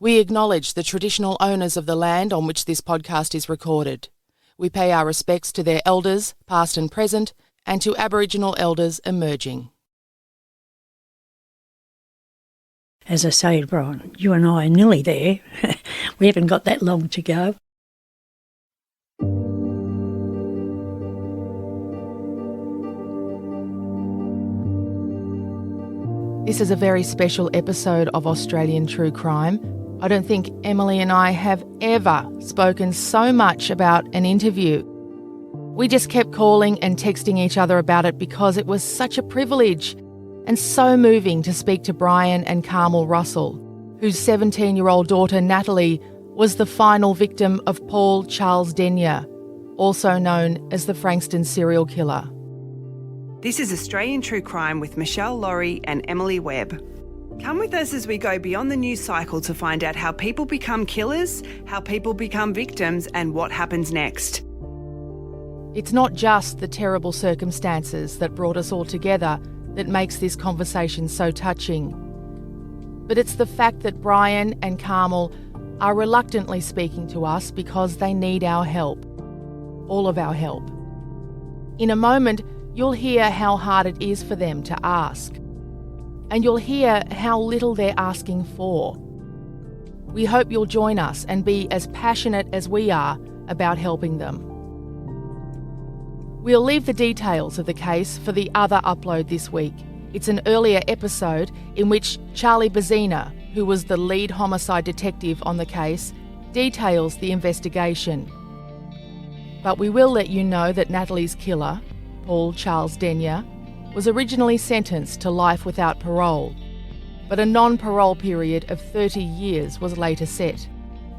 We acknowledge the traditional owners of the land on which this podcast is recorded. We pay our respects to their elders, past and present, and to Aboriginal elders emerging. As I say, Brian, you and I are nearly there. We haven't got that long to go. This is a very special episode of Australian True Crime. I don't think Emily and I have ever spoken so much about an interview. We just kept calling and texting each other about it because it was such a privilege and so moving to speak to Brian and Carmel Russell, whose 17-year-old daughter Natalie was the final victim of Paul Charles Denyer, also known as the Frankston Serial Killer. This is Australian True Crime with Michelle Laurie and Emily Webb. Come with us as we go beyond the news cycle to find out how people become killers, how people become victims, and what happens next. It's not just the terrible circumstances that brought us all together that makes this conversation so touching, but it's the fact that Brian and Carmel are reluctantly speaking to us because they need our help. All of our help. In a moment, you'll hear how hard it is for them to ask. And you'll hear how little they're asking for. We hope you'll join us and be as passionate as we are about helping them. We'll leave the details of the case for the other upload this week. It's an earlier episode in which Charlie Bazzina, who was the lead homicide detective on the case, details the investigation. But we will let you know that Natalie's killer, Paul Charles Denyer, was originally sentenced to life without parole, but a non-parole period of 30 years was later set,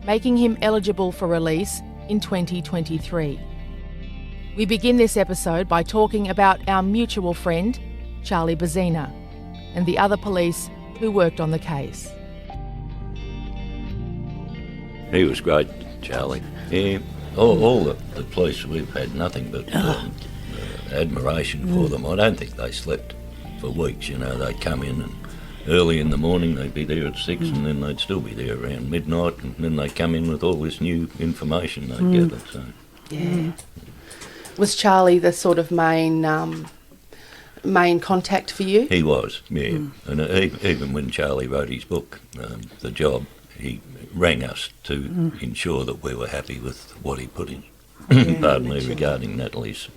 making him eligible for release in 2023. We begin this episode by talking about our mutual friend, Charlie Bazzina, and the other police who worked on the case. He was great, Charlie. All the police, we've had nothing but admiration for them. I don't think they slept for weeks, They'd come in and early in the morning they'd be there at 6 and then they'd still be there around midnight, and then they'd come in with all this new information they'd gathered. So. Yeah. Was Charlie the sort of main contact for you? He was, yeah. And even when Charlie wrote his book, The Job, he rang us to ensure that we were happy with what he put in. Pardon me, regarding Natalie's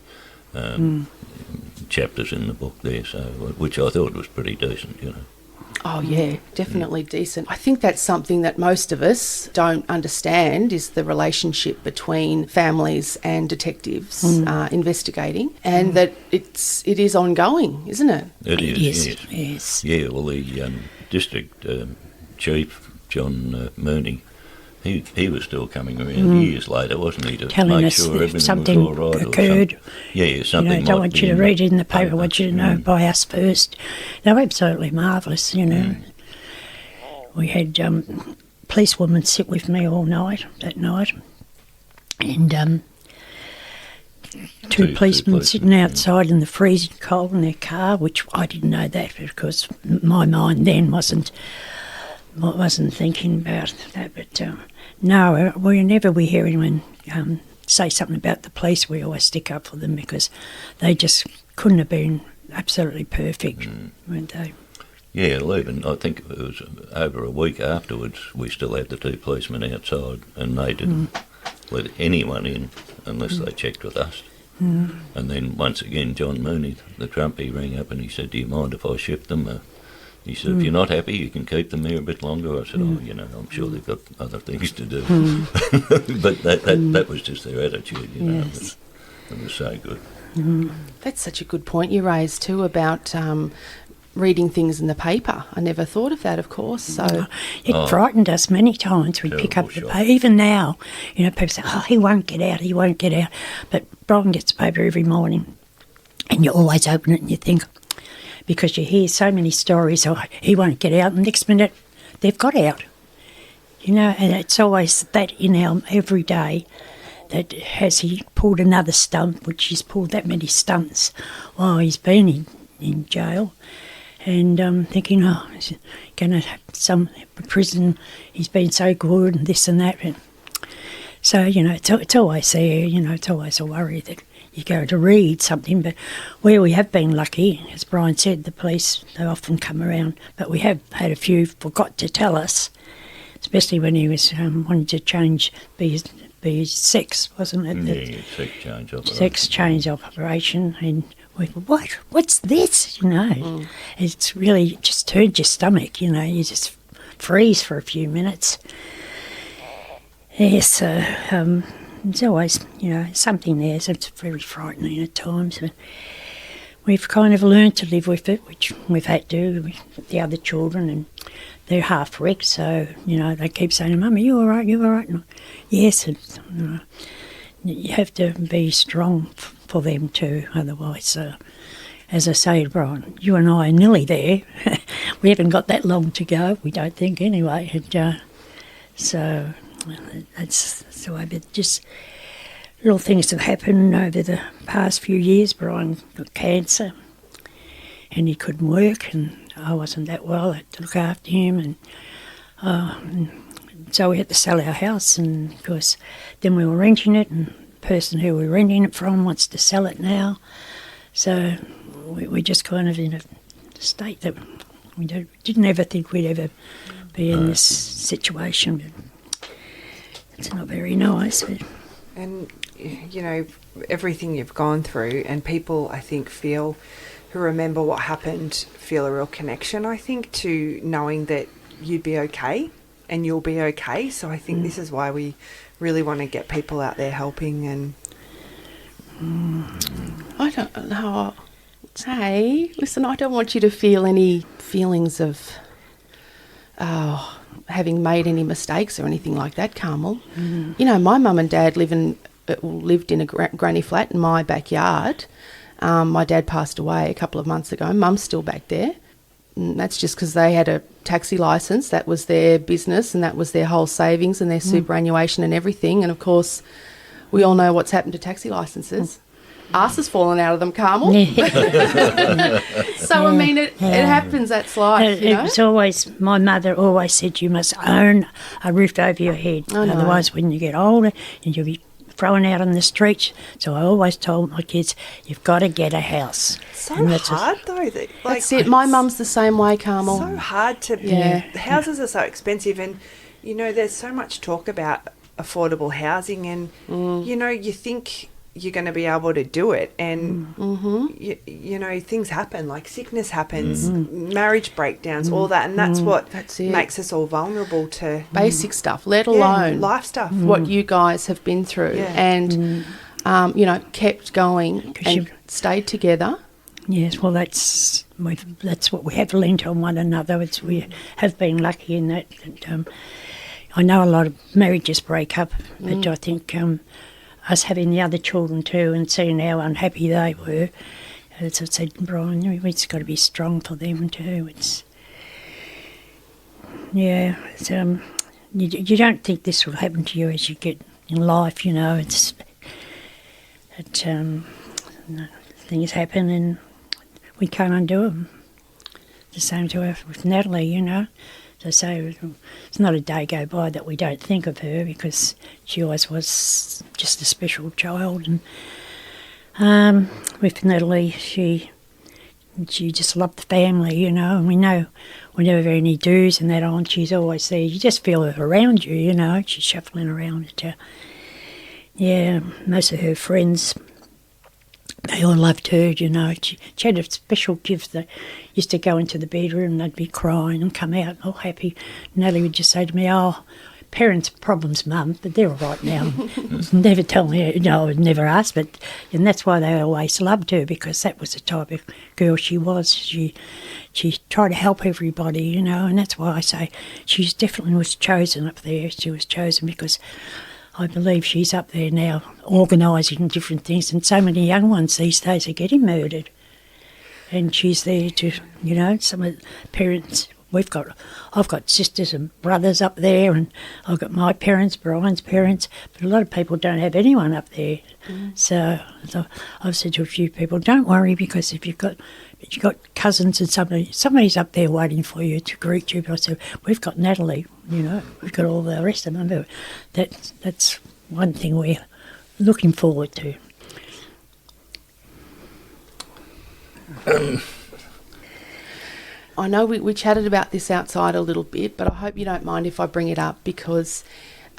chapters in the book there, so which I thought was pretty decent, Oh yeah, definitely decent. I think that's something that most of us don't understand, is the relationship between families and detectives investigating, and that it is ongoing, isn't it? It is, yes. Yeah, well, the district chief, John Mooney, he was still coming around years later, wasn't he, to telling make us sure if everything something was all right. Occurred. Something don't want you to read it in the paper, I want you to know by us first. They were absolutely marvellous, We had policewomen sit with me all night, that night, and two policemen sitting outside in the freezing cold in their car, which I didn't know that because my mind then wasn't thinking about that, but no, whenever we hear anyone say something about the police, we always stick up for them because they just couldn't have been absolutely perfect, weren't they? Yeah, even I think it was over a week afterwards, we still had the two policemen outside, and they didn't let anyone in unless they checked with us. And then once again, John Mooney, the Trump, he rang up and he said, "Do you mind if I shift them?" He said, "If you're not happy, you can keep them there a bit longer." I said, I'm sure they've got other things to do. But that was just their attitude, Yes. It was so good. That's such a good point you raised too about reading things in the paper. I never thought of that, of course. So it frightened us many times. We'd pick up the paper. Even now, people say, "Oh, he won't get out. But Brian gets the paper every morning, and you always open it and you think, because you hear so many stories, "Oh, he won't get out," and next minute they've got out. And it's always that in our every day, that has he pulled another stunt, which he's pulled that many stunts while he's been in jail. And thinking, oh, he's going to have some prison, he's been so good and this and that. And so, it's always there, it's always a worry that you go to read something. But where we have been lucky, as Brian said, the police, they often come around. But we have had a few forgot to tell us, especially when he was wanting to change, be his sex, wasn't it? Yeah, sex change operation. Sex change operation. And we go, what? What's this? It's really just turned your stomach, you just freeze for a few minutes. Yes, there's always, something there, so it's very frightening at times. But we've kind of learned to live with it, which we've had to with the other children, and they're half wrecked, so, they keep saying, Mum, are you all right, And, yes, you have to be strong for them too, otherwise, as I say, Brian, you and I are nearly there. We haven't got that long to go, we don't think anyway, and, so that's the way, but just little things have happened over the past few years. Brian got cancer and he couldn't work, and I wasn't that well. I had to look after him, and so we had to sell our house, and of course then we were renting it, and the person who we were renting it from wants to sell it now, so we're just kind of in a state that we didn't ever think we'd ever be in this situation, but it's not very nice. But. And, everything you've gone through, and people, I think, who remember what happened, feel a real connection, I think, to knowing that you'd be okay and you'll be okay. So I think this is why we really want to get people out there helping. And I don't know. Hey, listen, I don't want you to feel any feelings of having made any mistakes or anything like that, Carmel. My mum and dad lived in a granny flat in my backyard. My dad passed away a couple of months ago. Mum's still back there. And that's just because they had a taxi licence. That was their business, and that was their whole savings and their superannuation and everything. And, of course, we all know what's happened to taxi licences. Arse has fallen out of them, Carmel. So, I mean, it happens. That's life, It was always, my mother always said, you must own a roof over your head. Otherwise, when you get older, and you'll be thrown out on the streets. So I always told my kids, you've got to get a house. So hard, though. That's it. My mum's the same way, Carmel. So hard to... Yeah. Houses are so expensive, and, there's so much talk about affordable housing, and, you think you're going to be able to do it, and things happen, like sickness happens, marriage breakdowns, all that, and that's what makes us all vulnerable to basic stuff, let alone life stuff. What you guys have been through, and kept going and stayed together. Yes, well, that's what we have learnt on one another. We have been lucky in that. I know a lot of marriages break up, but I think us having the other children too and seeing how unhappy they were, as I said, Brian, we've just got to be strong for them too. You don't think this will happen to you as you get in life, things happen and we can't undo them. The same to her with Natalie, As I say, it's not a day go by that we don't think of her, because she always was just a special child. And with Natalie, she just loved the family, and we know whenever there are any do's and that on, she's always there. You just feel her around you, she's shuffling around at you. Yeah, most of her friends, they all loved her, She had a special gift that used to go into the bedroom and they'd be crying and come out all happy. Natalie would just say to me, oh, parents' problems, Mum, but they're all right now. Never tell me, I would never ask, and that's why they always loved her, because that was the type of girl she was. She tried to help everybody, and that's why I say she definitely was chosen up there. She was chosen because I believe she's up there now organising different things, and so many young ones these days are getting murdered. And she's there to, some of the parents, I've got sisters and brothers up there, and I've got my parents, Brian's parents, but a lot of people don't have anyone up there. So I've said to a few people, don't worry, because if you've got but you got cousins and somebody's up there waiting for you to greet you. But I said, we've got Natalie, we've got all the rest of them. That's one thing we're looking forward to. I know we chatted about this outside a little bit, but I hope you don't mind if I bring it up because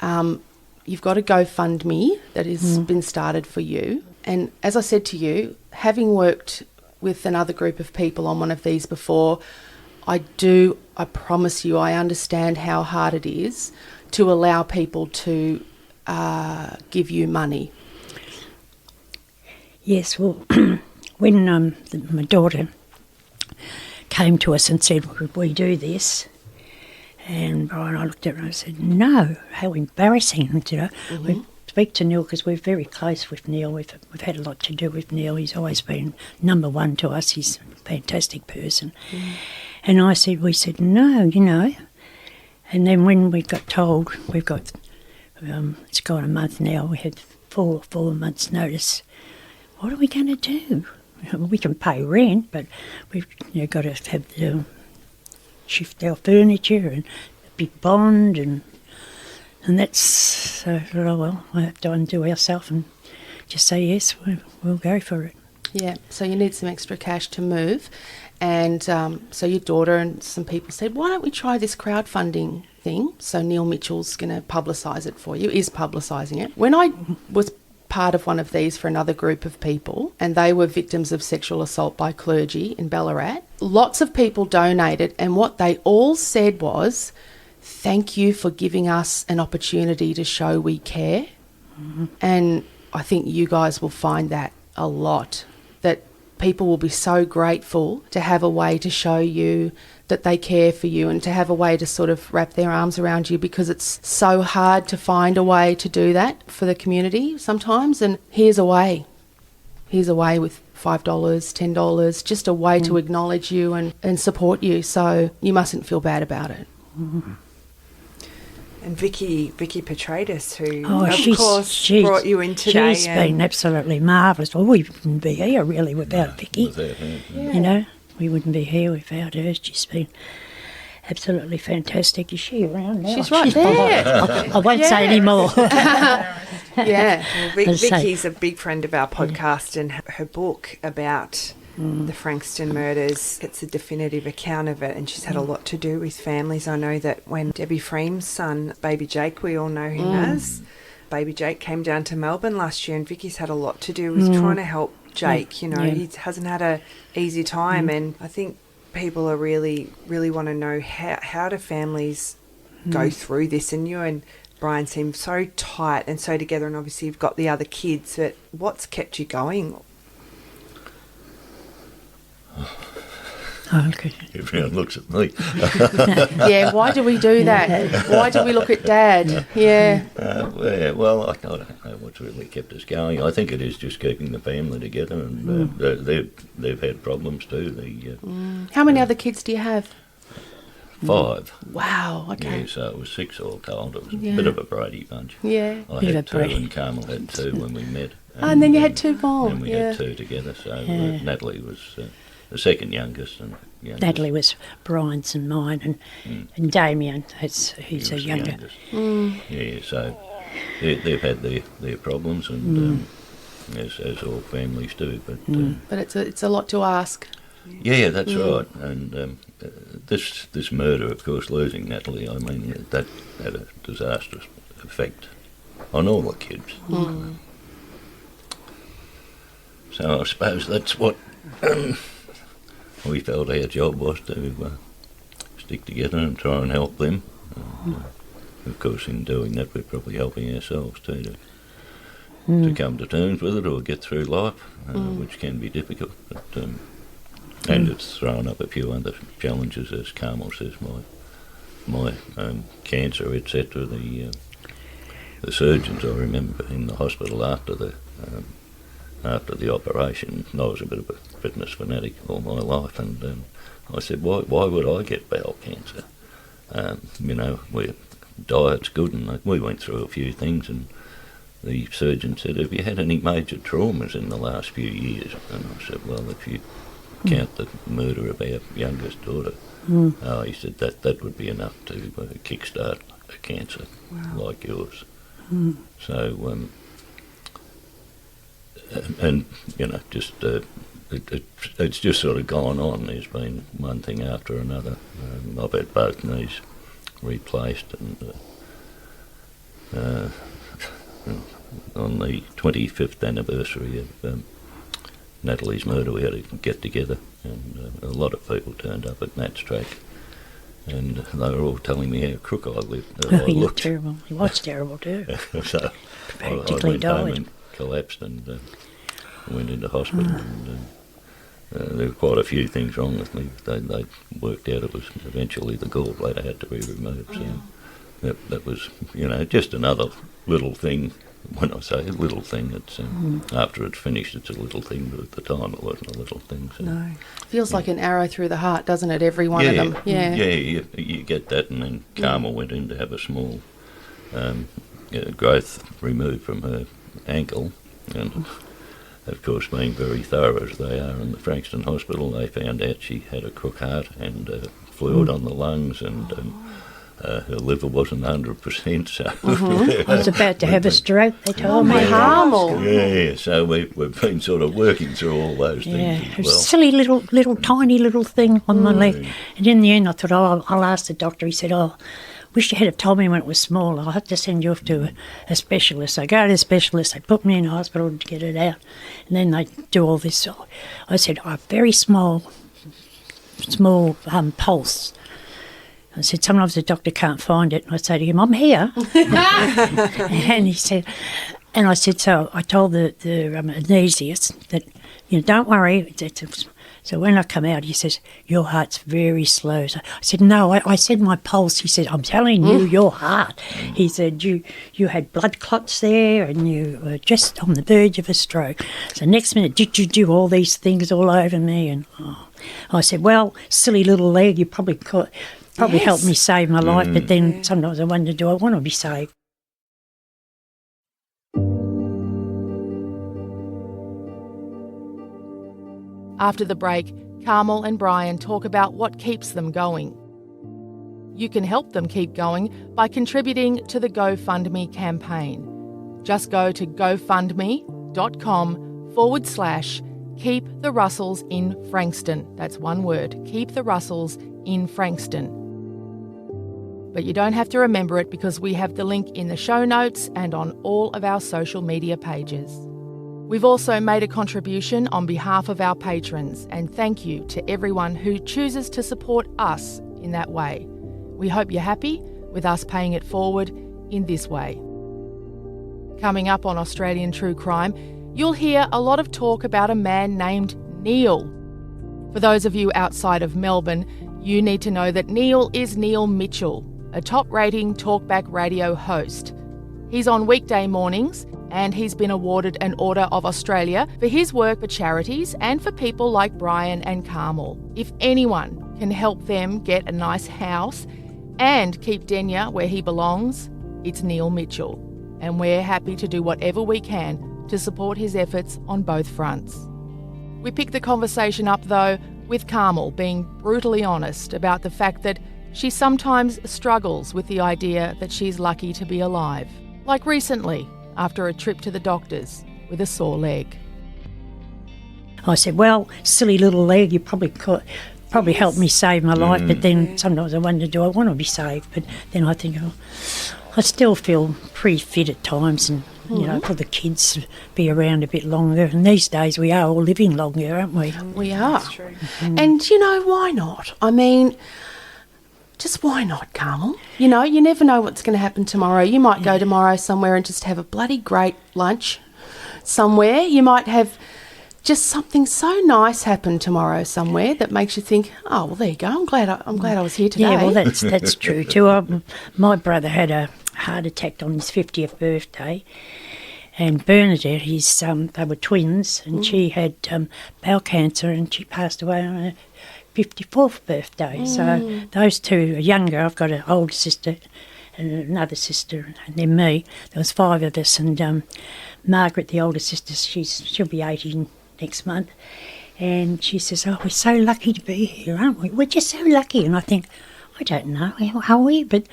you've got a GoFundMe that has been started for you. And as I said to you, having worked with another group of people on one of these before, I promise you, I understand how hard it is to allow people to give you money. Yes, well, when my daughter came to us and said, would we do this? And Brian, I looked at her and I said, no, how embarrassing, We speak to Neil because we're very close with Neil. We've had a lot to do with Neil. He's always been number one to us. He's a fantastic person. And we said, no, And then when we got told, we've got, it's gone a month now, we had four months' notice. What are we going to do? We can pay rent, but we've got to have shift our furniture and a big bond, and that's so. Well, I have to undo ourselves and just say yes. We'll go for it. Yeah. So you need some extra cash to move, and so your daughter and some people said, "Why don't we try this crowdfunding thing?" So Neil Mitchell's going to publicise it for you. Is publicising it. When I was part of one of these for another group of people, and they were victims of sexual assault by clergy in Ballarat. Lots of people donated, and what they all said was, thank you for giving us an opportunity to show we care. And I think you guys will find that a lot, that people will be so grateful to have a way to show you that they care for you and to have a way to sort of wrap their arms around you, because it's so hard to find a way to do that for the community sometimes. And here's a way. Here's a way with $5, $10, just a way to acknowledge you and support you. So you mustn't feel bad about it. And Vicky Petradis, who she's brought you in today. She's been absolutely marvellous. Well, we wouldn't be here really without Vicky. Without her, We wouldn't be here without her. She's been absolutely fantastic. Is she around now? She's right there. I won't say any more. Yeah. Well, Vicky's a big friend of our podcast, and her book about the Frankston murders, it's a definitive account of it, and she's had a lot to do with families. I know that when Debbie Freem's son, baby Jake, we all know him as, baby Jake came down to Melbourne last year, and Vicky's had a lot to do with trying to help Jake. He hasn't had a easy time, and I think people are really want to know how do families go through this. And you and Brian seem so tight and so together, and obviously you've got the other kids, but what's kept you going? Okay. Everyone looks at me. Yeah, why do we do that? Why do we look at Dad? Yeah. Well, I don't know what's really kept us going. I think it is just keeping the family together, and they've had problems too. How many other kids do you have? 5. Wow, okay. Yeah, so it was 6 all told. It was a bit of a Brady bunch. Yeah. I had 2 and Carmel had 2 when we met. And then you had 2 more. And we had 2 together, so Natalie was the second youngest. And Natalie was Brian's and mine, and Damien, he's a younger. Yeah, so they've had their problems, and as all families do. But it's a lot to ask. Yeah, that's right. And this murder, of course, losing Natalie, I mean, that had a disastrous effect on all the kids. So I suppose that's what we felt our job was, to stick together and try and help them. Of course, in doing that, we're probably helping ourselves too, to come to terms with it or get through life, which can be difficult. But and it's thrown up a few other challenges, as Carmel says, my cancer, etc. The surgeons, I remember, in the hospital after the operation, I was a bit of a fitness fanatic all my life, and I said, why would I get bowel cancer? Diet's good, and we went through a few things, and the surgeon said, have you had any major traumas in the last few years? And I said, well, if you count the murder of our youngest daughter. He said that would be enough to kickstart a cancer like yours. So, and you know, just it's just sort of gone on. There's been one thing after another. I've had both knees replaced, and on the 25th anniversary of Natalie's murder, we had to get together, and a lot of people turned up at Nat's track, and they were all telling me how crook I lived. I He looked. was terrible. He was terrible too. So I Practically went home died. and collapsed and went into hospital. And, there were quite a few things wrong with me. They worked out it was eventually the gallbladder had to be removed. So that was, you know, just another little thing. When I say a little thing, it's after it's finished, it's a little thing, but at the time it wasn't a little thing. So. No. Feels like an arrow through the heart, doesn't it, every one of them? Yeah. You get that, and then Carmel went in to have a small growth removed from her ankle, and of course, being very thorough as they are in the Frankston Hospital, they found out she had a crook heart and fluid on the lungs, and her liver wasn't 100%. So I was about to have a stroke, they told me. Carmel. yeah, so we've been sort of working through all those Yeah, things it as was well. a silly little tiny little thing on my leg. And in the end I thought, I'll ask the doctor. He said, wish you had have told me when it was small. I'll have to send you off to a specialist. I go to the specialist, they put me in hospital to get it out, and then they do all this. So I said, I have very small pulse. I said, sometimes the doctor can't find it. And I say to him, I'm here. And he said, and I said, so I told the anaesthetist that, don't worry. So when I come out, he says, your heart's very slow. So I said, no, I said my pulse. He said, I'm telling you, your heart. He said, you had blood clots there and you were just on the verge of a stroke. So next minute, did you do all these things all over me? And I said, well, silly little leg, you probably helped me save my life, but then sometimes I wonder, do I want to be saved? After the break, Carmel and Brian talk about what keeps them going. You can help them keep going by contributing to the GoFundMe campaign. Just go to gofundme.com/Keep the Russells in Frankston. That's one word, Keep the Russells in Frankston. But you don't have to remember it because we have the link in the show notes and on all of our social media pages. We've also made a contribution on behalf of our patrons, and thank you to everyone who chooses to support us in that way. We hope you're happy with us paying it forward in this way. Coming up on Australian True Crime, you'll hear a lot of talk about a man named Neil. For those of you outside of Melbourne, you need to know that Neil is Neil Mitchell, a top-rating talkback radio host. He's on weekday mornings, and he's been awarded an Order of Australia for his work for charities and for people like Brian and Carmel. If anyone can help them get a nice house and keep Denya where he belongs, it's Neil Mitchell. And we're happy to do whatever we can to support his efforts on both fronts. We pick the conversation up, though, with Carmel being brutally honest about the fact that she sometimes struggles with the idea that she's lucky to be alive. Like recently, after a trip to the doctors with a sore leg. I said, well, silly little leg, you probably helped me save my life, but then sometimes I wonder, do I want to be saved? But then I think, I still feel pretty fit at times, and, for the kids to be around a bit longer. And these days we are all living longer, aren't we? We are. That's true. And, why not? I mean, just why not, Carmel? You never know what's going to happen tomorrow. You might go tomorrow somewhere and just have a bloody great lunch somewhere. You might have just something so nice happen tomorrow somewhere that makes you think, oh, well, there you go. I'm glad I was here today. Yeah, well, that's true too. My brother had a heart attack on his 50th birthday, and Bernadette, they were twins, and she had bowel cancer, and she passed away on her 54th birthday. So those two are younger. I've got an older sister and another sister, and then me. There was 5 of us, and Margaret, the older sister, she'll be 80 next month. And she says, "Oh, we're so lucky to be here, aren't we? We're just so lucky." And I think, I don't know, are we? But,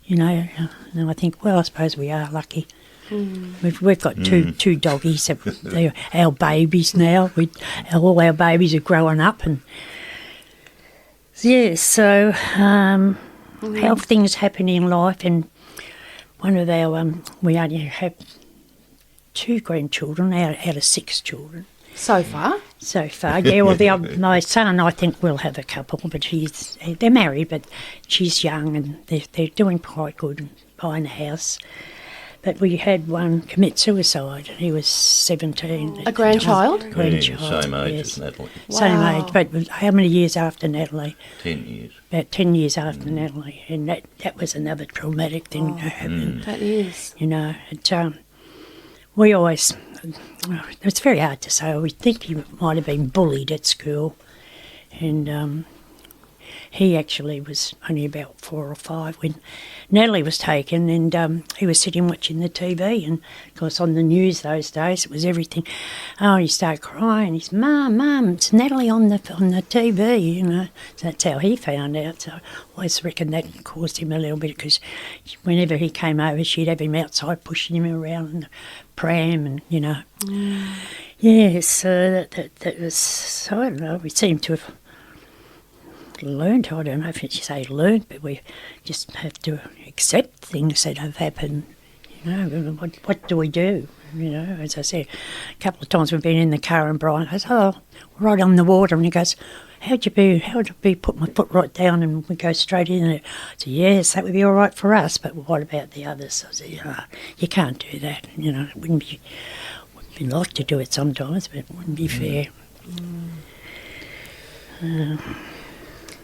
and I think, well, I suppose we are lucky. We've got two doggies. They're our babies now. All our babies are growing up. And, yeah, so how things happen in life. And one of our, we only have 2 grandchildren out of 6 children. So far? So far, yeah. Well, my son, I think, will have a couple, but they're married, but she's young and they're doing quite good buying a house. But we had one commit suicide. He was 17. A grandchild? Grandchild, same age yes. as Natalie. Wow. Same age, but how many years after Natalie? 10 years. About 10 years after Natalie. And that was another traumatic thing to happen. That is. We always, it's very hard to say. We think he might have been bullied at school, and he actually was only about 4 or 5 when Natalie was taken, and he was sitting watching the TV, and of course on the news those days it was everything. Oh, he started crying. He's, Mum, it's Natalie on the TV, So that's how he found out. So I always reckon that caused him a little bit, because whenever he came over, she'd have him outside pushing him around in the pram, and Yeah, so that was, I don't know, we seem to have learned, I don't know if you say learned, but we just have to accept things that have happened. What do we do? As I said, a couple of times we've been in the car and Brian goes, "Oh, right on the water," and he goes, How'd it be put my foot right down and we go straight in it?" I said, "Yes, that would be all right for us, but what about the others?" I said, "You can't do that. It wouldn't be, we'd like to do it sometimes, but it wouldn't be fair."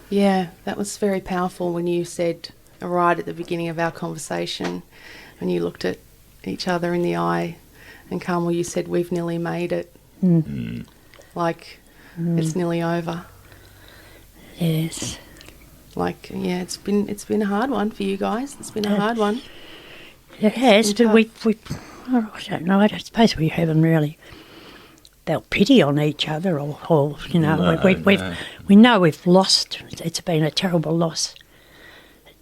Yeah, that was very powerful when you said right at the beginning of our conversation, when you looked at each other in the eye, and Carmel, you said, "We've nearly made it." Like, it's nearly over. Yes. Like, yeah, it's been a hard one for you guys. It's been a hard one. It has, but I don't know, I suppose we haven't really felt pity on each other, or No. we know we've lost. It's been a terrible loss.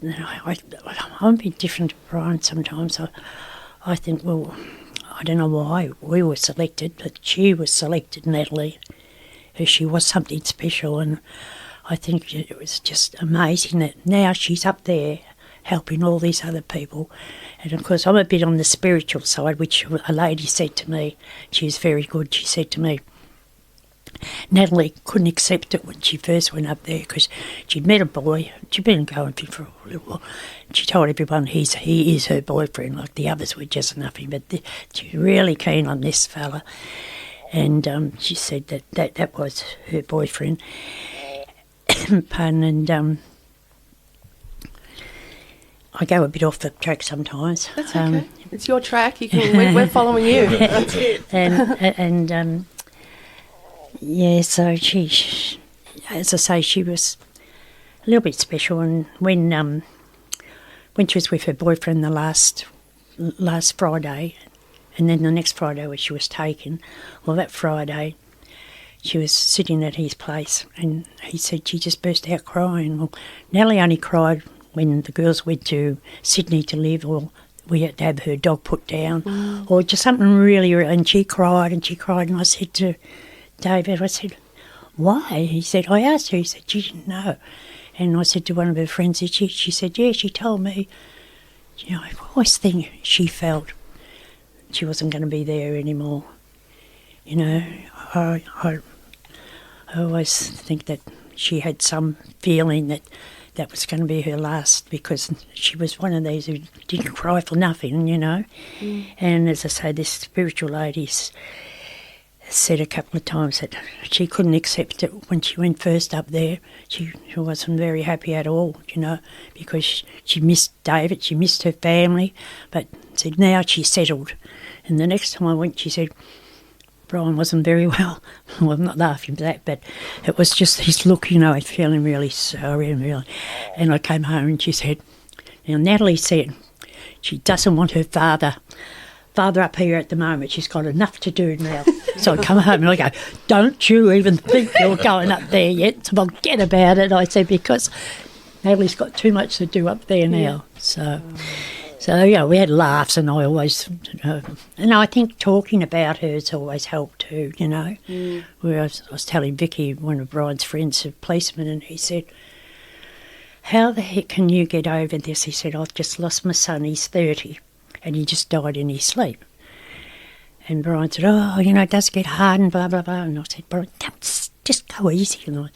I'm a bit different to Brian sometimes. I think, well, I don't know why we were selected, but she was selected, Natalie. She was something special, and I think it was just amazing that now she's up there helping all these other people. And of course I'm a bit on the spiritual side, which a lady said to me, she's very good, she said to me, Natalie couldn't accept it when she first went up there because she'd met a boy, she'd been going for a little while. She told everyone he is her boyfriend, like the others were just nothing, but she was really keen on this fella. And she said that was her boyfriend. Pardon, and I go a bit off the track sometimes. That's okay. It's your track. We're following you. That's it. And yeah, so she, as I say, she was a little bit special. And when she was with her boyfriend the last Friday, and then the next Friday when she was taken, well, that Friday she was sitting at his place, and he said she just burst out crying. Well, Natalie only cried when the girls went to Sydney to live, or we had to have her dog put down, or just something really, and she cried, and I said to David, I said, "Why?" He said, "I asked her." He said, "She didn't know." And I said to one of her friends, she said, "Yeah, she told me." I always think she felt she wasn't going to be there anymore. I always think that she had some feeling that was going to be her last, because she was one of these who didn't cry for nothing, And as I say, this spiritual lady said a couple of times that she couldn't accept it when she went first up there. She wasn't very happy at all, because she missed David, she missed her family, but said now she's settled. And the next time I went, she said, Brian wasn't very well. Well, I'm not laughing at that, but it was just his look, feeling really sorry and I came home and she said, now Natalie said she doesn't want her father father up here at the moment, she's got enough to do now. So I come home and I go, don't you even think you're going up there yet? So forget about it, I said, because Natalie's got too much to do up there now. So yeah, we had laughs, and I always, and I think talking about her has always helped too, you know. Where I was telling Vicky, one of Brian's friends, a policeman, and he said, how the heck can you get over this? He said, I've just lost my son, he's 30, and he just died in his sleep. And Brian said, oh, you know, it does get hard and blah, blah, blah. And I said, Brian, just go easy. And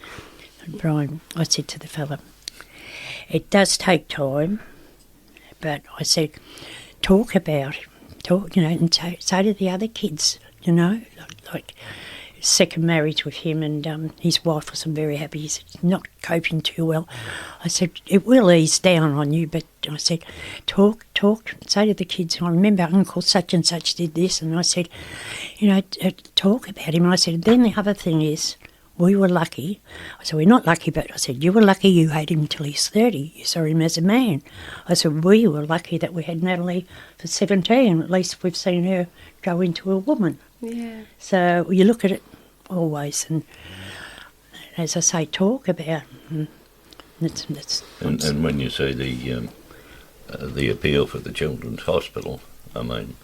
Brian, I said to the fella, it does take time, but I said, talk about it, you know, and say to the other kids, you know, like second marriage with him, and his wife wasn't very happy. He said, not coping too well. I said, it will ease down on you, but I said, talk, say to the kids, I remember Uncle such and such did this, and I said, you know, talk about him. And I said, then the other thing is, we were lucky. I said, we're not lucky, but I said, you were lucky you had him till he's 30. You saw him as a man. I said, we were lucky that we had Natalie for 17. At least we've seen her go into a woman. Yeah. So you look at it always, and as I say, talk about it. And when you see the appeal for the Children's Hospital, I mean,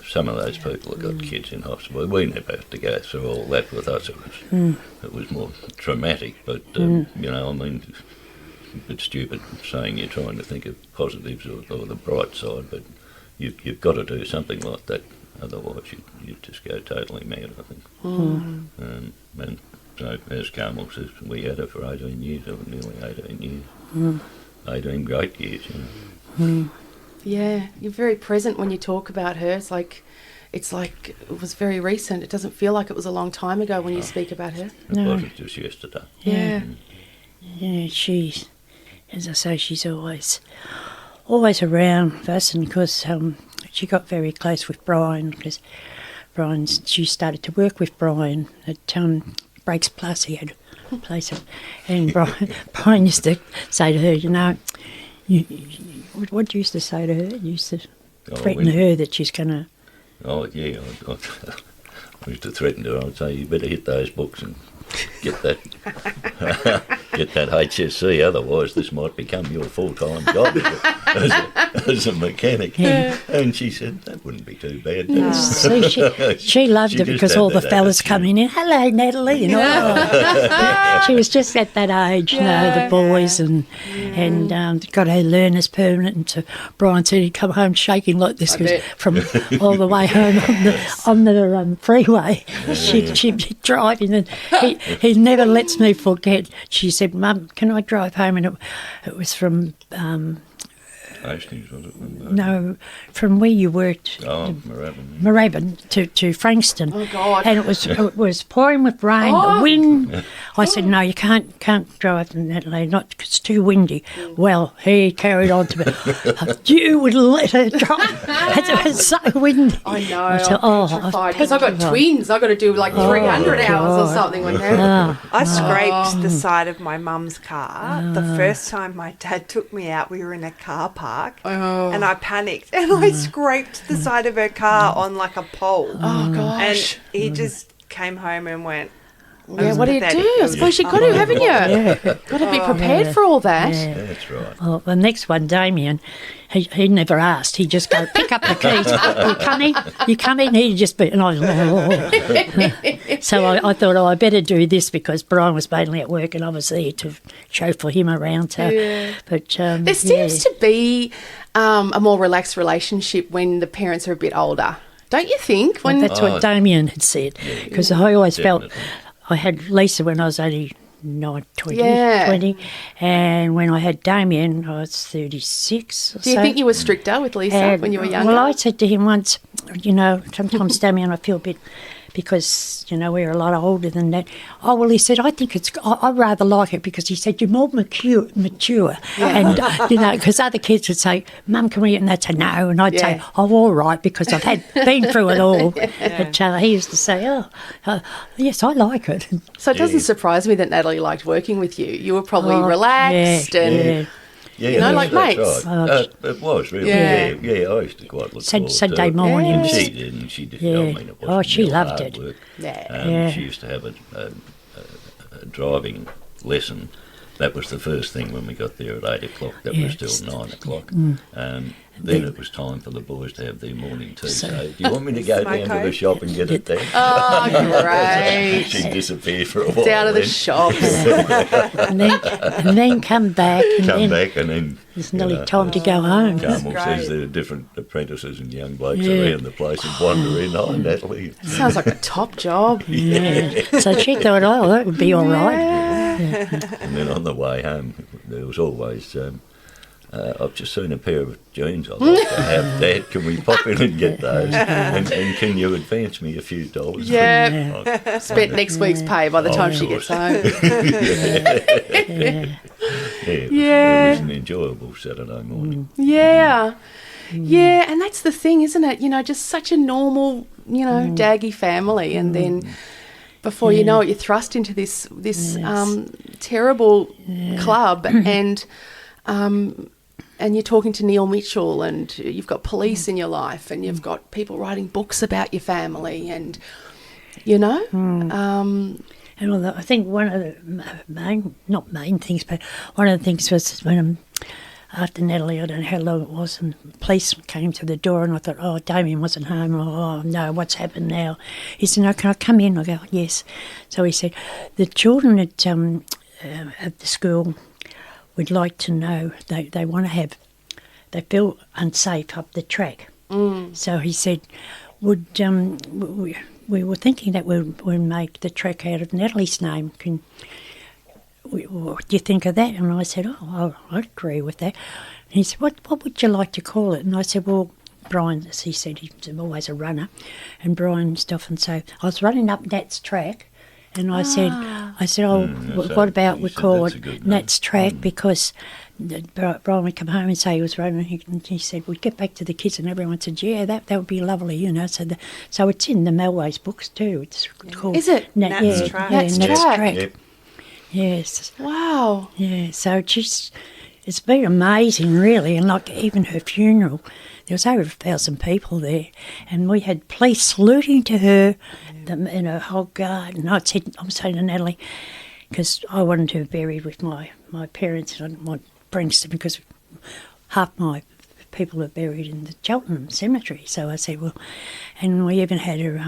some of those people have got kids in hospital. We never have to go through all that with us. It was more traumatic, but, you know, I mean, it's a bit stupid saying you're trying to think of positives or the bright side, but you've got to do something like that. Otherwise, you just go totally mad, I think. And so, as Carmel says, we had her for 18 years, or nearly 18 years. 18 great years, you know. Yeah, you're very present when you talk about her. It's like it was very recent. It doesn't feel like it was a long time ago when you speak about her. It wasn't just yesterday. Yeah. Yeah, she's, as I say, she's always around us, and because she got very close with Brian, because she started to work with Brian at Breaks Plus. He had a place, and Brian used to say to her, you know, what do you used to say to her? You used to threaten her that she's going to... Oh, yeah, I used to threaten her. I'd say, you better hit those books and get that HSC, otherwise this might become your full-time job as a mechanic. Yeah. And she said, that wouldn't be too bad. No. See, she loved it because all the fellas coming in, hello, Natalie, you know. She was just at that age, you know, the boys, and got her learner's permanent, and to Brian said he'd come home shaking like this from all the way home on the freeway. She'd be driving, and he never lets me forget. She said, Mum, can I drive home? And it was from... Hastings, was it? No, from where you worked. Oh, Moorabbin. Moorabbin to Frankston. Oh, God. And it was pouring with rain, the wind. I said, no, you can't drive in that lane, not 'cause it's too windy. Well, he carried on to me. You would let her drive. It was so windy. I know. I said, because I've got twins. I've got to do like 300 hours or something with her. I scraped the side of my mum's car. The first time my dad took me out, we were in a car park. And I panicked and I scraped the side of her car on like a pole. Oh, gosh. And he just came home and went, yeah, what do you do? I suppose you've got to, haven't you? Yeah. Got to be prepared for all that. Yeah. That's right. Well, the next one, Damien, he never asked. He'd just go, pick up the keys. You come in? He'd just be, and I was, So I thought, I better do this because Brian was mainly at work and I was there to chauffeur him around. So, but there seems to be a more relaxed relationship when the parents are a bit older. Don't you think? That's what Damien had said. Because I always felt... I had Lisa when I was only 20, and when I had Damien, I was 36 or so. Do you think you were stricter with Lisa when you were younger? Well, I said to him once, you know, sometimes, Damien, I feel a bit... because, you know, we're a lot older than that. Oh, well, he said, I think I rather like it because he said, you're more mature. And, you know, because other kids would say, Mum, can we? And they'd say, no. And I'd say, oh, all right, because I've been through it all. But he used to say, yes, I like it. So it doesn't surprise me that Natalie liked working with you. You were probably relaxed and... Yeah, you know, like that's mates. Right. It was really. Yeah. Yeah, I used to quite look forward Saturday to it. mornings. And she didn't. She did. Yeah. I mean, it wasn't She real loved hard it. work. Yeah. She used to have a driving lesson. That was the first thing when we got there at 8 o'clock. That was still 9 o'clock. Then it was time for the boys to have their morning tea. So, do you want me to go down to the shop and get it then? Oh, great. She'd disappear for a while. Down to the then. shops. and then come back. And Come then back and then... it's nearly time to go home. Carmel great. says there are different apprentices and young blokes around the place and wander in. Oh, Natalie. Sounds like a top job. Yeah. So she thought, oh, that would be all right. And then on the way home, there was always, I've just seen a pair of jeans I'd like to have, Dad. Can we pop in and get those? And can you advance me a few dollars? Yeah. Spent next week's pay by the time she gets home. It was an enjoyable Saturday morning. Yeah. Yeah, and that's the thing, isn't it? You know, just such a normal, you know, daggy family, and then before you know it, you're thrust into this terrible club, and you're talking to Neil Mitchell, and you've got police in your life, and you've got people writing books about your family, and you know. And although I think one of the not main things, but one of the things was when after Natalie, I don't know how long it was, and the police came to the door, and I thought, oh, Damien wasn't home. Oh, no, what's happened now? He said, no, can I come in? I go, yes. So he said, the children at the school would like to know, they want to have, they feel unsafe up the track. So he said, would we were thinking that we'd make the track out of Natalie's name. What do you think of that? And I said, oh, I'd agree with that. And he said, what would you like to call it? And I said, well, Brian, as he said, he's always a runner, and Brian used to often say, I was running up Nat's track, and I said, what about we call it Nat's track, because Brian would come home and say he was running, and he said, we'd get back to the kids, and everyone said, yeah, that would be lovely, you know. So it's in the Melways books too. It's called... Is it? Nat's Track. Nat's Track. Yep. Yes. Wow. Yeah, so it's been amazing, really, and like even her funeral, there was over 1,000 people there, and we had police saluting to her in her whole garden. I was saying to Natalie, because I wanted her buried with my parents, and I didn't want Frankston because half my people are buried in the Cheltenham Cemetery. So I said, well, and we even had her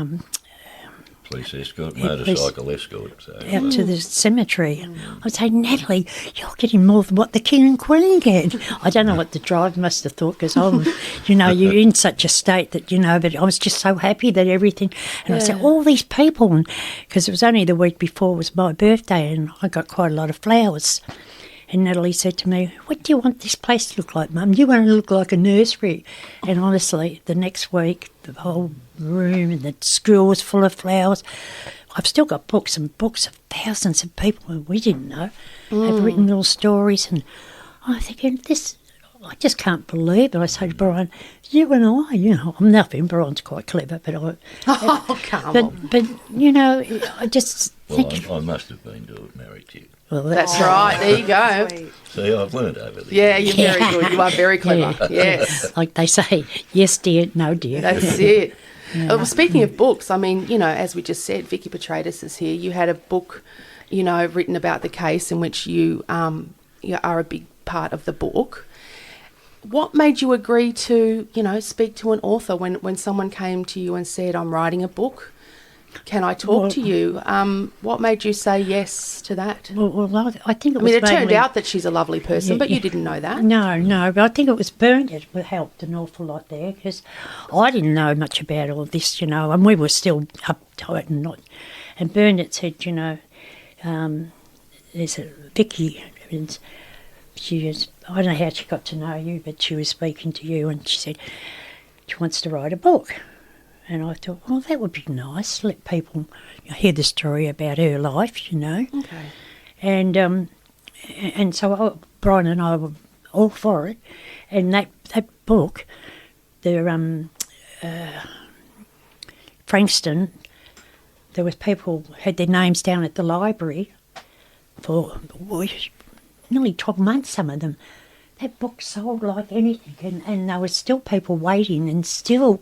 Police escort, motorcycle escort. So, out to the cemetery. I'd say, Natalie, you're getting more than what the King and Queen get. I don't know what the driver must have thought, because you're in such a state that, but I was just so happy that everything, and I said, all these people, because it was only the week before was my birthday, and I got quite a lot of flowers. And Natalie said to me, what do you want this place to look like, Mum? You want to look like a nursery. And honestly, the next week, the whole room and the school was full of flowers. I've still got books and books of thousands of people who we didn't know have written little stories. And I'm thinking, I just can't believe it. I said to Brian, you and I, I'm nothing. Brian's quite clever, but come on. But I just think... I must have been married to you. Well, That's right. There you go. Sweet. See, I've learned over the Yeah, years. you're very good. You are very clever. Yes. Like they say, yes, dear, no, dear. That's it. Well, speaking of books, I mean, as we just said, Vicky Petratus is here. You had a book, written about the case in which you are a big part of the book. What made you agree to, speak to an author when someone came to you and said, I'm writing a book? Can I talk to you? What made you say yes to that? Well, I think it was it turned out that she's a lovely person, but you didn't know that. No, but I think it was Bernadette who helped an awful lot there, because I didn't know much about all this, and we were still uptight and not. And Bernadette said, there's a Vicky, and I don't know how she got to know you, but she was speaking to you, and she said she wants to write a book. And I thought, well, that would be nice to let people hear the story about her life, Okay. And so Brian and I were all for it. And that book, the Frankston, there was people had their names down at the library for nearly 12 months, some of them. that book sold like anything, and there were still people waiting, and still,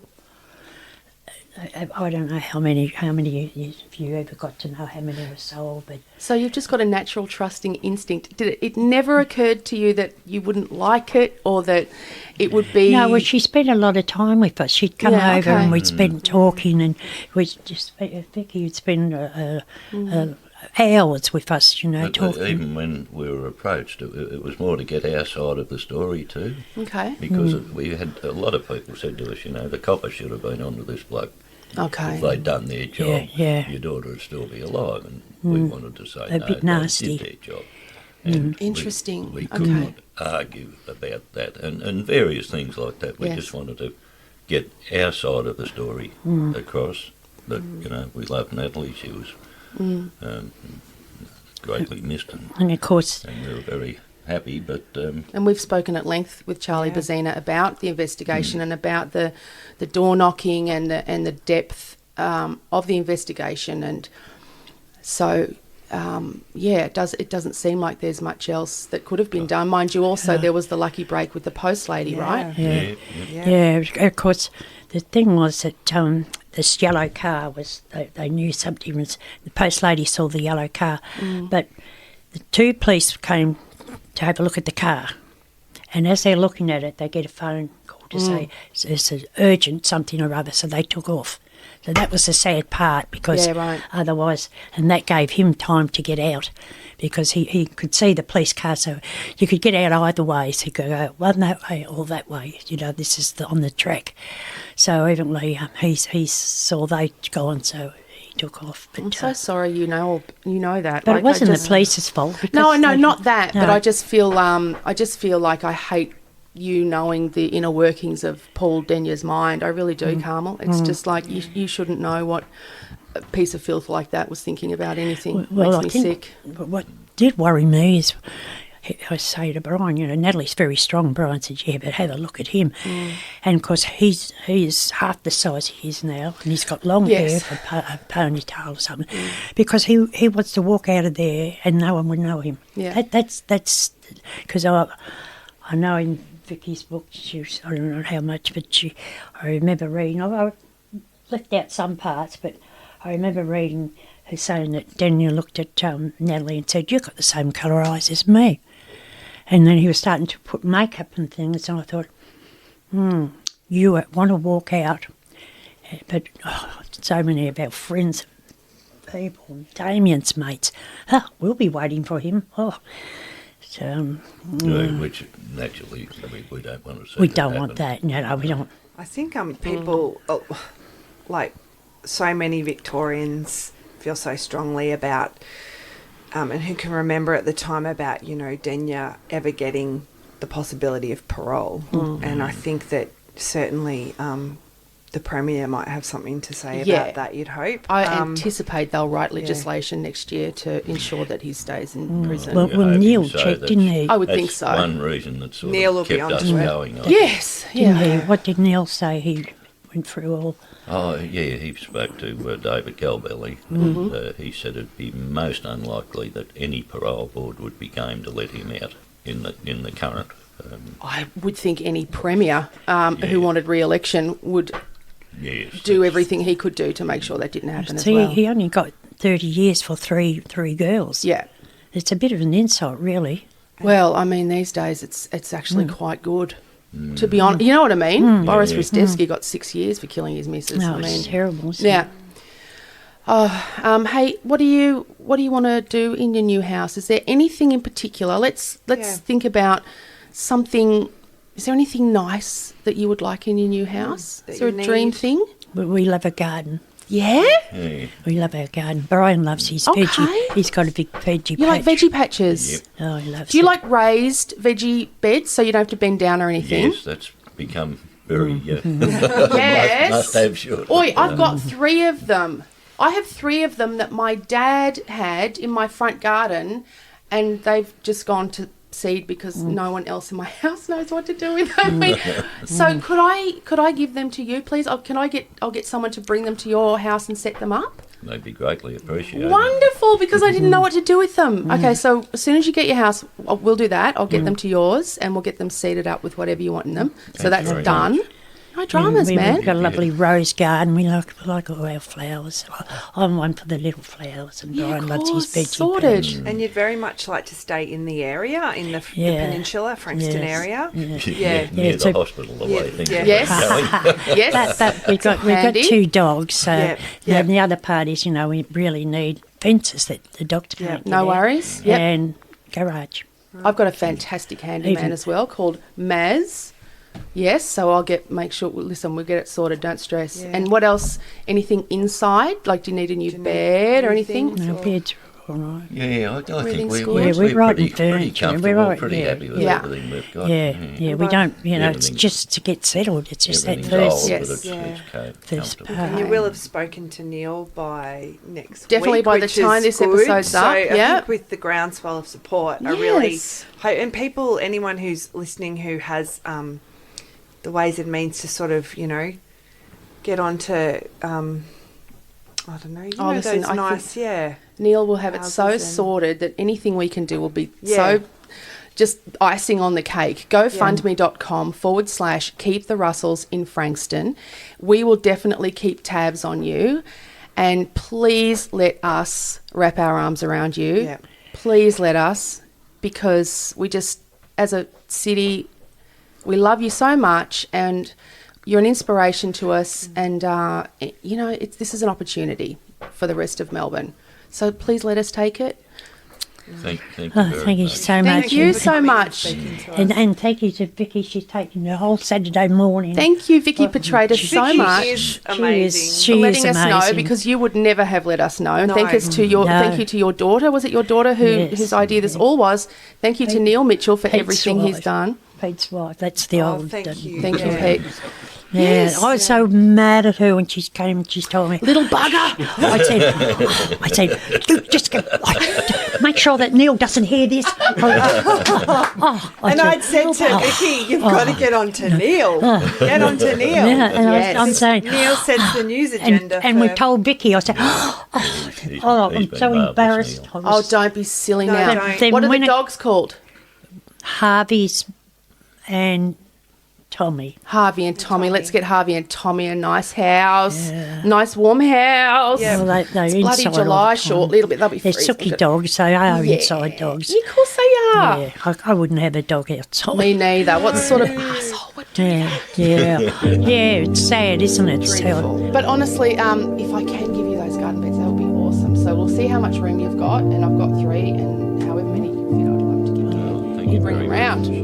I don't know how many of you ever got to know how many were sold, but... So you've just got a natural trusting instinct. Did it never occurred to you that you wouldn't like it, or that it would be... No, well, she spent a lot of time with us. She'd come over and we'd spend talking, and we'd just... Vicky would spend hours with us, you know, But talking. even when we were approached, it was more to get our side of the story too. Okay. Because we had a lot of people said to us, you know, the copper should have been onto this bloke. Okay. If they'd done their job, Yeah. your daughter would still be alive. And we wanted to say, A bit nasty. they did their job. And Interesting. We could Okay. not argue about that. And various things like that. We Yes. just wanted to get our side of the story across. That, you know, we loved Natalie. She was greatly missed, And of course, and we were very happy. But And we've spoken at length with Charlie Bazina about the investigation and about the door knocking and the depth of the investigation, and so it doesn't seem like there's much else that could have been done. Mind you, also there was the lucky break with the post lady, right? yeah, of course, the thing was that this yellow car was, they knew something was, the post lady saw the yellow car, but the two police came to have a look at the car, and as they're looking at it, they get a phone call to say it's an urgent something or other, so they took off. So that was the sad part, because otherwise, and that gave him time to get out, because he could see the police car, so you could get out either way. So you could go one that way or that way. You know, this is on the track. So evidently he saw they gone, so he took off. But, I'm so sorry, you know that. but Like, it wasn't I the police's fault. No, because they- not that. no. But I just feel like I hate you knowing the inner workings of Paul Denya's mind. I really do, Carmel. It's just like you shouldn't know what a piece of filth like that was thinking about anything. Well, I Makes me think sick. what did worry me is, I say to Brian, you know, Natalie's very strong. Brian said, yeah, but have a look at him. And of course, he's half the size he is now, and he's got long hair, a ponytail or something, because he wants to walk out of there and no one would know him. Yeah. That's because I know in Vicky's book, I don't know how much, but I remember reading, I left out some parts, but I remember reading her saying that Daniel looked at Natalie and said, you've got the same colour eyes as me. And then he was starting to put makeup and things, and I thought, you want to walk out, but so many of our friends, people, Damien's mates, we'll be waiting for him. So, which naturally we don't want to see. we that don't happen. want that. No, we don't. I think people, like so many Victorians, feel so strongly about, and who can remember at the time about, you know, Denya ever getting the possibility of parole. And I think that certainly the Premier might have something to say about that, you'd hope. I anticipate they'll write legislation next year to ensure that he stays in prison. Well, Yeah, I Neil think so. checked, didn't he? I would That's think so. one reason that sort Neil will of be kept us onto it. going. Yes, Didn't yeah. he? What did Neil say? He went through all... Oh, yeah, he spoke to David Galbelly, and he said it'd be most unlikely that any parole board would be game to let him out in the current. I would think any Premier who wanted re-election would Yes, do everything he could do to make sure that didn't happen as See, well. he only got 30 years for three girls. Yeah. It's a bit of an insult, really. Well, I mean, these days it's actually quite good. To be honest, you know what I mean? Boris Ristevsky got 6 years for killing his missus. No, I mean, it's terrible. Isn't yeah. Hey, what do you want to do in your new house? Is there anything in particular? Let's think about something. Is there anything nice that you would like in your new house? that Is there a you dream need? thing? We love a garden. Yeah. yeah. We love our garden. Brian loves his Okay. veggie. He's got a big veggie You like patch. veggie patches? Yep. Oh, he loves Do you it. like raised veggie beds so you don't have to bend down or anything? Yes, that's become very Yes. must have short. Oi, I've got 3 of them. I have 3 of them that my dad had in my front garden, and they've just gone to seed because no one else in my house knows what to do with them. So could I give them to you, please? I'll get someone to bring them to your house and set them up? they'd be greatly appreciated. Wonderful, because I didn't know what to do with them. Okay, so as soon as you get your house, we'll do that. I'll get them to yours, and we'll get them seeded up with whatever you want in them. So Thank that's you very done. much. No dramas, man. We've got a lovely rose garden. We like all our flowers. I'm one for the little flowers, and Brian loves his veggie sorted. patch. And you'd very much like to stay in the area, in the peninsula, Frankston Yes. area. Near so- the hospital, the way things are Yes. going. Yes. But we've got handy. 2 dogs, so Yep. the other part is, we really need fences that the doctor can't get No out. worries. Yep. And garage. I've got a fantastic handyman as well called Maz. Yes, so I'll make sure, listen, we'll get it sorted, don't stress. Yeah. And what else? Anything inside? Like, do you need a new bed or anything? No, beds are all right. Yeah, I think Everything's we're good. We're right pretty, in pretty furniture. comfortable, We're right, pretty happy with Yeah. everything we've got. Yeah, we don't, it's Everything's- just to get settled. It's just that Everything's old, first, Yes. but it's first comfortable. part. And you will have spoken to Neil by next Definitely week, by the which time is this good. episode's up, So I yeah. think with the groundswell of support, I really Yes. hope, and people, anyone who's listening who has the ways and means to sort of, get onto, I don't know, listen, those I nice, think Neil will have it so houses and- sorted that anything we can do will be Yeah. so just icing on the cake. GoFundMe.com/keep the Russells in Frankston. We will definitely keep tabs on you, and please let us wrap our arms around you. Yeah. Please let us, because we just, as a city, we love you so much, and you're an inspiration to us. And this is an opportunity for the rest of Melbourne. So please let us take it. Thank you Oh, very thank you much. so much. Thank you so much. And thank you to Vicky. She's taken the whole Saturday morning. Thank you, Vicky Petratus, so Vicky much is amazing. She for is letting us know, amazing. because you would never have let us know. And No. thank you to your daughter. Was it your daughter Yes. whose idea this all was? Thank you to Neil Mitchell for Pete's everything he's wife. done. Pete's wife. That's the Oh, old. thank you. Thank you, Yeah. Pete. Yeah, Yes. I was so mad at her when she came and she told me, Little bugger. I said, just go, make sure that Neil doesn't hear this. And I'd said to Vicky, you've got to get on to Neil. Get on to Neil. Yeah, and I'm saying, Neil sets the news agenda. and we for- told Vicky, I said, He's I'm been so marvellous, embarrassed. Neil. Oh, don't be silly No, now. don't. Then What are when the it- dogs called? Harvey's and Tommy. Harvey and Tommy. Let's get Harvey and Tommy a nice house, nice warm house. Yeah. Well, they're It's bloody inside all July the time. short, little bit. They'll be They're freezing. sooky dogs, so they are inside dogs. Yeah, of course they are. Yeah, I wouldn't have a dog outside. Me neither. What sort of asshole would do Yeah, it's sad, isn't it? So, But honestly, if I can give you those garden beds, that would be awesome. So we'll see how much room you've got, and I've got 3, and however many you can fit, I'd love to give you. Oh, thank you Bring very them round. much.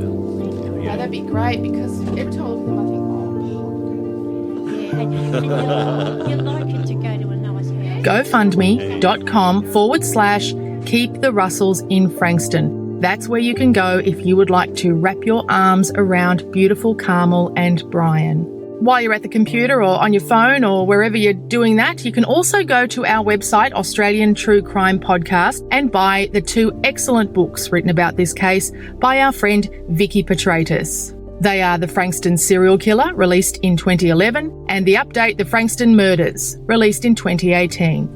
Yeah, that'd be great, because every time I look at them, I think, yeah, and you like it to go to a nice house. GoFundMe.com/keep the Russells in Frankston. That's where you can go if you would like to wrap your arms around beautiful Carmel and Brian. While you're at the computer or on your phone or wherever you're doing that, you can also go to our website, Australian True Crime Podcast, and buy the 2 excellent books written about this case by our friend Vicky Petratus. They are The Frankston Serial Killer, released in 2011, and the update The Frankston Murders, released in 2018.